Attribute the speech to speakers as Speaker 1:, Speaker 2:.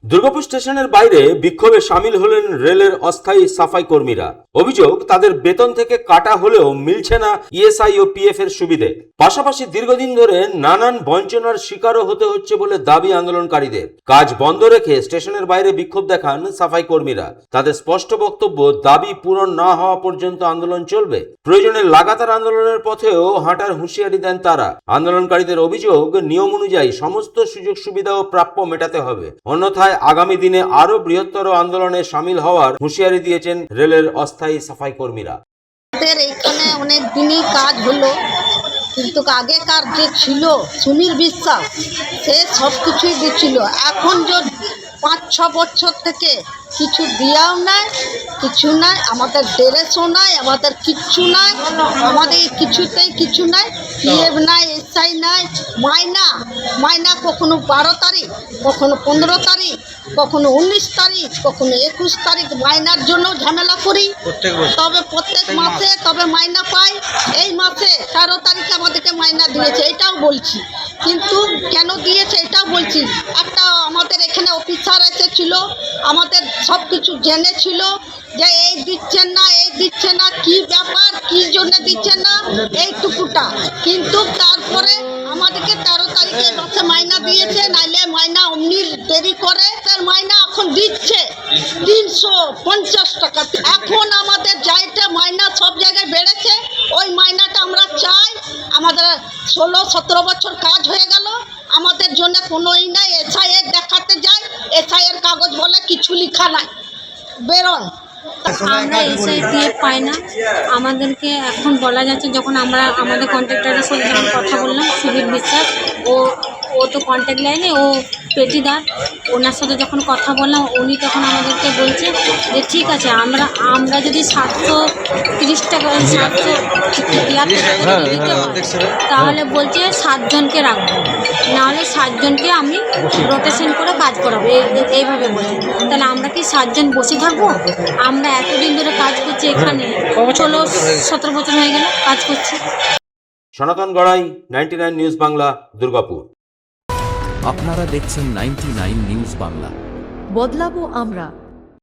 Speaker 1: দুর্গাপুর স্টেশনের বাইরে বিক্ষোভে সামিল হলেন রেলের অস্থায়ী সাফাই কর্মীরা। অভিযোগ, তাদের বেতন থেকে কাটা হলেও মিলছে না ইএসআই ও পিএফ এর সুবিধে। পাশাপাশি দীর্ঘদিন ধরে নানান বঞ্চনার শিকারও হতে হচ্ছে বলে দাবি আন্দোলনকারীদের। কাজ বন্ধ রেখে স্টেশনের বাইরে বিক্ষোভ দেখান সাফাই কর্মীরা। তাদের স্পষ্ট বক্তব্য, দাবি পূরণ না হওয়া পর্যন্ত আন্দোলন চলবে। প্রয়োজনে লাগাতার আন্দোলনের পথেও হাঁটার হুঁশিয়ারি দেন তারা। আন্দোলনকারীদের অভিযোগ, নিয়ম অনুযায়ী সমস্ত সুযোগ সুবিধা ও প্রাপ্য মেটাতে হবে, অন্যথায় আগামী দিনে আরো বৃহত্তর আন্দোলনে সামিল হওয়ার হুঁশিয়ারি দিয়েছেন রেলের অস্থায়ী সাফাই কর্মীরা।
Speaker 2: এখানে অনেক দিনই কাজ হলো, কিন্তু আগেকার যে ছিল সুনীল বিশ্বাস, সে সব কিছুই দিচ্ছিল। এখন যে 5-6 বছর থেকে কিছু দিয়াও নাই, কিছু নাই, আমাদের ড্রেসও নাই, আমাদের কিচ্ছু নাই, আমাদের কিছুতেই কিছু নাই। পিএফ নাই, এসআই নাই, মাইনা কখনো 12 তারিখ, কখনো 15 তারিখ, কখনো 19 তারিখ, কখনো 21 তারিখ মাইনার জন্য ঝামেলা করি। তবে প্রত্যেক মাসে তবে মাইনা পাই। এই মাসে 13 তারিখে আমাদেরকে মাইনা দিয়েছে, এটাও বলছি। কিন্তু কেন দিয়েছে এটাও বলছি। একটা আমাদের এখানে অফিসার এসেছিল, আমাদের সব কিছু জেনেছিল যে এই দিচ্ছেন না, এই দিচ্ছে না, কি ব্যাপার, কি জন্য দিচ্ছেন না, এইটুকুটা। কিন্তু তারপরে আমাদেরকে 13 তারিখে মাসে মাইনা দিয়েছে, নাইলে মাইনা অমনি দেরি করে। তার মাইনা এখন দিচ্ছে 350 টাকা। এখন আমাদের যাইতে মাইনা সব জায়গায় বেড়েছে, ওই মাইনাটা আমরা চাই। আমাদের 16-17 বছর কাজ হয়ে গেল, আমাদের জন্য কোনোই নাই। এসআই দেখাতে যাই, এসআই এর কাগজ বলে কিছু লেখা নাই, বেরোন।
Speaker 3: আমরা এসআই পিএফ পাই না। আমাদেরকে এখন বলা যাচ্ছে, যখন আমরা আমাদের কন্ট্রাক্টরের সাথে যখন কথা বললাম, সুবীর বিশ্বাস, ও তো কন্ট্যাক্ট লাইনে, ও পেটিদার, ওনার সাথে যখন কথা বললাম, উনি তখন আমাদেরকে বলছে যে ঠিক আছে, আমরা যদি 730 টাকা 773 টাকা করে দিতে হয়, তাহলে বলছে 7 জনকে রাখবো, নাহলে 7 জনকে আমি রোটেশন করে কাজ করাবো, এইভাবে বলছে। তাহলে আমরা কি 7 জন বসে থাকবো? আমরা এতদিন ধরে কাজ করছি, এখানে 16-17 বছর হয়ে গেল কাজ করছি।
Speaker 1: সনাতন গড়াই, 99 নিউজ বাংলা, দুর্গাপুর।
Speaker 4: আপনারা দেখছেন 99 নিউজ বাংলা।
Speaker 5: বদলাবো আমরা।